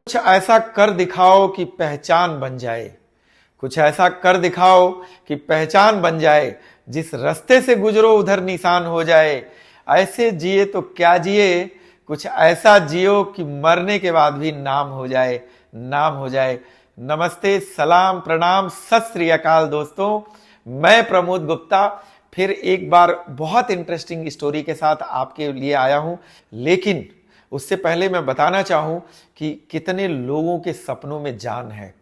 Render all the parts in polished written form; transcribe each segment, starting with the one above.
कुछ ऐसा कर दिखाओ कि पहचान बन जाए। कुछ ऐसा कर दिखाओ कि पहचान बन जाए। जिस रास्ते से गुजरो उधर निशान हो जाए। ऐसे जिए तो क्या जिए, कुछ ऐसा जियो कि मरने के बाद भी नाम हो जाए, नाम हो जाए। नमस्ते, सलाम, प्रणाम, सत श्री अकाल दोस्तों। मैं प्रमोद गुप्ता फिर एक बार बहुत इंटरेस्टिंग स्टोरी के साथ आपके लिए आया हूं। लेकिन उससे पहले मैं बताना चाहूं कि कितने लोगों के सपनों में जान है,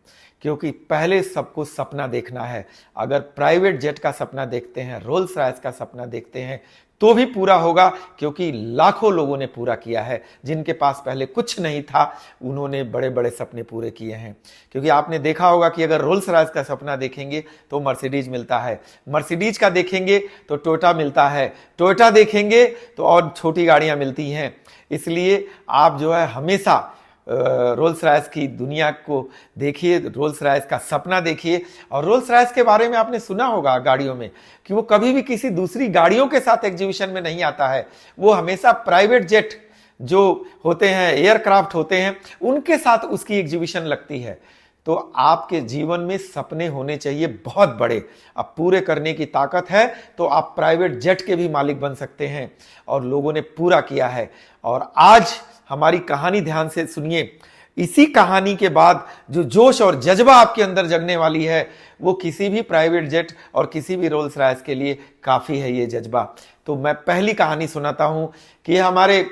क्योंकि पहले सबको सपना देखना है। अगर प्राइवेट जेट का सपना देखते हैं, रोल्स रॉयस का सपना देखते हैं तो भी पूरा होगा, क्योंकि लाखों लोगों ने पूरा किया है। जिनके पास पहले कुछ नहीं था उन्होंने बड़े बड़े सपने पूरे किए हैं। क्योंकि आपने देखा होगा कि अगर रोल्स रॉयस का सपना देखेंगे तो मर्सिडीज मिलता है, मर्सिडीज का देखेंगे तो टोयोटा मिलता है, टोयोटा देखेंगे तो और छोटी गाड़ियां मिलती हैं। इसलिए आप जो है हमेशा रोल्स रॉयस की दुनिया को देखिए, रोल्स रॉयस का सपना देखिए। और रोल्स रॉयस के बारे में आपने सुना होगा गाड़ियों में कि वो कभी भी किसी दूसरी गाड़ियों के साथ एग्जीबिशन में नहीं आता है। वो हमेशा प्राइवेट जेट जो होते हैं, एयरक्राफ्ट होते हैं, उनके साथ उसकी एग्जीबिशन लगती है। तो आपके जीवन में सपने होने चाहिए बहुत बड़े। अब पूरे करने की ताकत है तो आप प्राइवेट जेट के भी मालिक बन सकते हैं, और लोगों ने पूरा किया है। और आज हमारी कहानी ध्यान से सुनिए। इसी कहानी के बाद जो जोश और जज्बा आपके अंदर जगने वाली है, वो किसी भी प्राइवेट जेट और किसी भी रोल्स रॉयस के लिए काफी है ये जज्बा। तो मैं पहली कहानी सुनाता हूं कि हमारे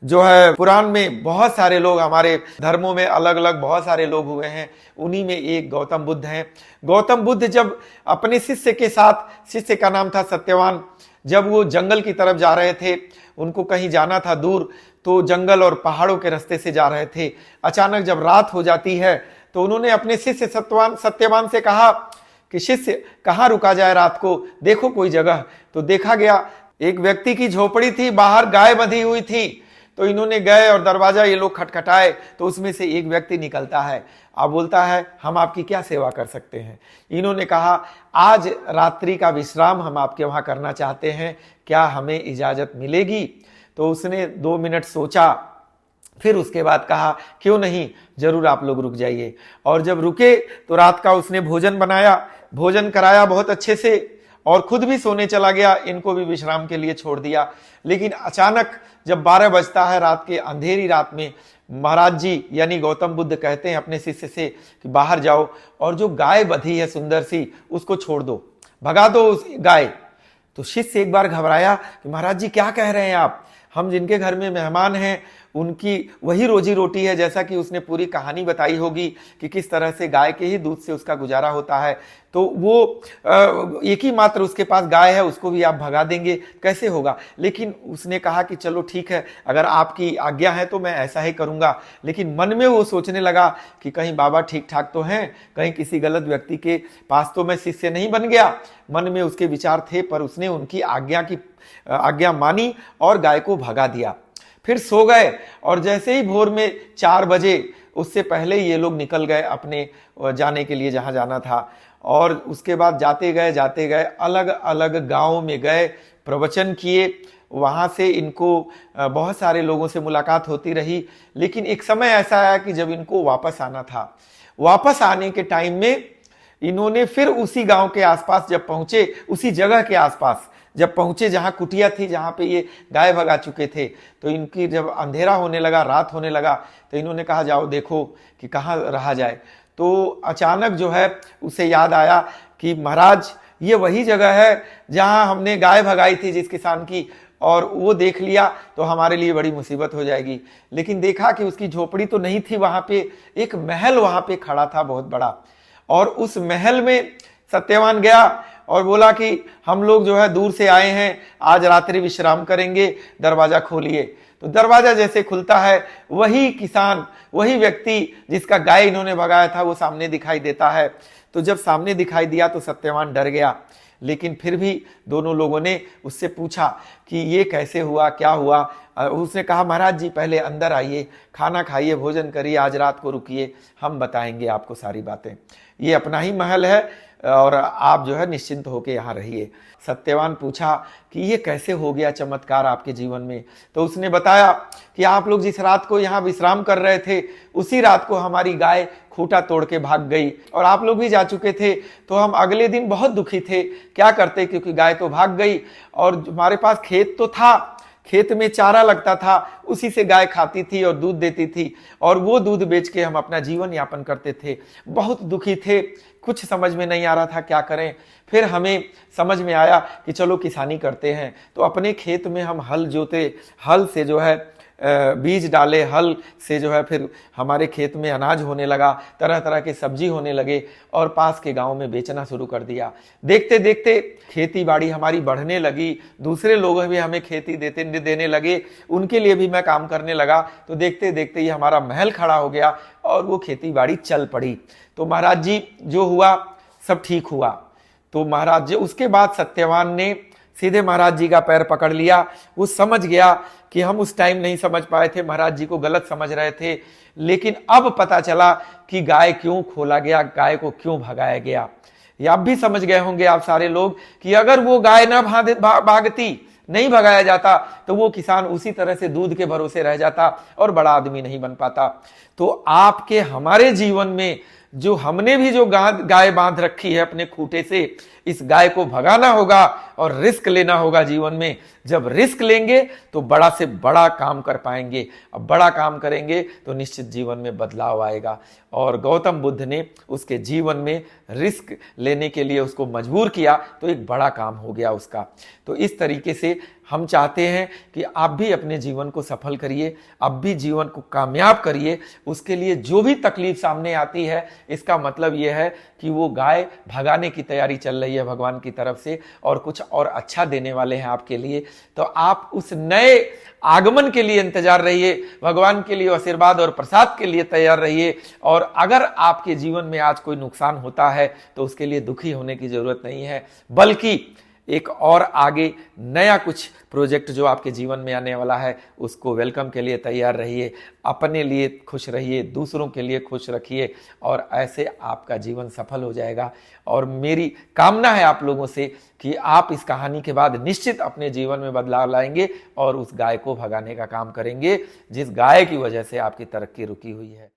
जो है पुराण में बहुत सारे लोग, हमारे धर्मों में अलग अलग बहुत सारे लोग हुए हैं। उन्हीं में एक गौतम बुद्ध हैं। गौतम बुद्ध जब अपने शिष्य के साथ, शिष्य का नाम था सत्यवान, जब वो जंगल की तरफ जा रहे थे, उनको कहीं जाना था दूर, तो जंगल और पहाड़ों के रास्ते से जा रहे थे। अचानक जब रात हो जाती है तो उन्होंने अपने शिष्य सत्यवान से कहा कि शिष्य, कहाँ रुका जाए रात को, देखो कोई जगह। तो देखा गया एक व्यक्ति की झोपड़ी थी, बाहर गाय बंधी हुई थी। तो इन्होंने गए और दरवाजा ये लोग खटखटाए तो उसमें से एक व्यक्ति निकलता है। अब बोलता है, हम आपकी क्या सेवा कर सकते हैं। इन्होंने कहा, आज रात्रि का विश्राम हम आपके वहां करना चाहते हैं, क्या हमें इजाजत मिलेगी। तो उसने 2 मिनट सोचा, फिर उसके बाद कहा, क्यों नहीं, जरूर आप लोग रुक जाइए। और जब रुके तो रात का उसने भोजन बनाया, भोजन कराया बहुत अच्छे से, और खुद भी सोने चला गया, इनको भी विश्राम के लिए छोड़ दिया। लेकिन अचानक जब 12 बजता है रात के, अंधेरी रात में, महाराज जी यानी गौतम बुद्ध कहते हैं अपने शिष्य से कि बाहर जाओ और जो गाय बंधी है सुंदर सी, उसको छोड़ दो, भगा दो उस गाय। तो शिष्य एक बार घबराया कि महाराज जी क्या कह रहे हैं आप, हम जिनके घर में मेहमान हैं उनकी वही रोजी रोटी है। जैसा कि उसने पूरी कहानी बताई होगी कि किस तरह से गाय के ही दूध से उसका गुजारा होता है। तो वो एक ही मात्र उसके पास गाय है, उसको भी आप भगा देंगे, कैसे होगा। लेकिन उसने कहा कि चलो ठीक है, अगर आपकी आज्ञा है तो मैं ऐसा ही करूंगा। लेकिन मन में वो सोचने लगा कि कहीं बाबा ठीक ठाक तो हैं, कहीं किसी गलत व्यक्ति के पास तो मैं शिष्य नहीं बन गया। मन में उसके विचार थे, पर उसने उनकी आज्ञा मानी और गाय को भगा दिया। फिर सो गए, और जैसे ही भोर में 4 बजे, उससे पहले ये लोग निकल गए अपने जाने के लिए जहां जाना था। और उसके बाद जाते गए अलग अलग गांवों में गए, प्रवचन किए। वहां से इनको बहुत सारे लोगों से मुलाकात होती रही। लेकिन एक समय ऐसा आया कि जब इनको वापस आना था। वापस आने के टाइम में इन्होंने फिर उसी गांव के आसपास जब पहुंचे, उसी जगह के आसपास जब पहुंचे जहां कुटिया थी, जहां पे ये गाय भगा चुके थे, तो इनकी जब अंधेरा होने लगा, रात होने लगा, तो इन्होंने कहा जाओ देखो कि कहाँ रहा जाए। तो अचानक जो है उसे याद आया कि महाराज ये वही जगह है जहां हमने गाय भगाई थी जिस किसान की, और वो देख लिया तो हमारे लिए बड़ी मुसीबत हो जाएगी। लेकिन देखा कि उसकी झोपड़ी तो नहीं थी, वहां पे एक महल वहां पे खड़ा था बहुत बड़ा। और उस महल में सत्यवान गया और बोला कि हम लोग जो है दूर से आए हैं, आज रात्रि विश्राम करेंगे, दरवाजा खोलिए। तो दरवाजा जैसे खुलता है, वही किसान, वही व्यक्ति जिसका गाय इन्होंने भगाया था, वो सामने दिखाई देता है। तो जब सामने दिखाई दिया तो सत्यवान डर गया। लेकिन फिर भी दोनों लोगों ने उससे पूछा कि ये कैसे हुआ, क्या हुआ। उसने कहा, महाराज जी पहले अंदर आइए, खाना खाइए, भोजन करिए, आज रात को रुकिए, हम बताएंगे आपको सारी बातें। ये अपना ही महल है, और आप जो है निश्चिंत होकर यहाँ रहिए। सत्यवान पूछा कि ये कैसे हो गया चमत्कार आपके जीवन में? तो उसने बताया कि आप लोग जिस रात को यहाँ विश्राम कर रहे थे, उसी रात को हमारी गाय खूंटा तोड़ के भाग गई, और आप लोग भी जा चुके थे। तो हम अगले दिन बहुत दुखी थे, क्या करते, क्योंकि गाय तो भाग गई और हमारे पास खेत तो था, खेत में चारा लगता था, उसी से गाय खाती थी और दूध देती थी, और वो दूध बेच के हम अपना जीवन यापन करते थे। बहुत दुखी थे, कुछ समझ में नहीं आ रहा था क्या करें। फिर हमें समझ में आया कि चलो किसानी करते हैं। तो अपने खेत में हम हल जोते, हल से जो है बीज डाले, हल से जो है फिर हमारे खेत में अनाज होने लगा, तरह तरह के सब्जी होने लगे, और पास के गांव में बेचना शुरू कर दिया। देखते देखते खेती बाड़ी हमारी बढ़ने लगी, दूसरे लोग भी हमें खेती देने लगे, उनके लिए भी मैं काम करने लगा। तो देखते देखते ये हमारा महल खड़ा हो गया और वो खेती बाड़ी चल पड़ी। तो महाराज जी जो हुआ सब ठीक हुआ। तो महाराज जी उसके बाद सत्यवान ने सीधे महाराज जी का पैर पकड़ लिया। वो समझ गया कि हम उस टाइम नहीं समझ पाए थे, महाराज जी को गलत समझ रहे थे, लेकिन अब पता चला कि गाय क्यों खोला गया, गाय को क्यों भगाया गया। ये अब भी समझ गए होंगे आप सारे लोग कि अगर वो गाय ना भागती, नहीं भगाया जाता, तो वो किसान उसी तरह से दूध के भरोसे रह जाता और बड़ा आदमी नहीं बन पाता। तो आपके हमारे जीवन में जो हमने भी जो गाय बांध रखी है अपने खूंटे से, इस गाय को भगाना होगा और रिस्क लेना होगा जीवन में। जब रिस्क लेंगे तो बड़ा से बड़ा काम कर पाएंगे। अब बड़ा काम करेंगे तो निश्चित जीवन में बदलाव आएगा। और गौतम बुद्ध ने उसके जीवन में रिस्क लेने के लिए उसको मजबूर किया, तो एक बड़ा काम हो गया उसका। तो इस तरीके से हम चाहते हैं कि आप भी अपने जीवन को सफल करिए, आप भी जीवन को कामयाब करिए। उसके लिए जो भी तकलीफ सामने आती है, इसका मतलब यह है कि वो गाय भगाने की तैयारी चल रही है भगवान की तरफ से, और कुछ और अच्छा देने वाले हैं आपके लिए। तो आप उस नए आगमन के लिए इंतजार रहिए, भगवान के लिए आशीर्वाद और प्रसाद के लिए तैयार रहिए। और अगर आपके जीवन में आज कोई नुकसान होता है तो उसके लिए दुखी होने की जरूरत नहीं है, बल्कि एक और आगे नया कुछ प्रोजेक्ट जो आपके जीवन में आने वाला है, उसको वेलकम के लिए तैयार रहिए। अपने लिए खुश रहिए, दूसरों के लिए खुश रखिए, और ऐसे आपका जीवन सफल हो जाएगा। और मेरी कामना है आप लोगों से कि आप इस कहानी के बाद निश्चित अपने जीवन में बदलाव लाएंगे और उस गाय को भगाने का काम करेंगे, जिस गाय की वजह से आपकी तरक्की रुकी हुई है।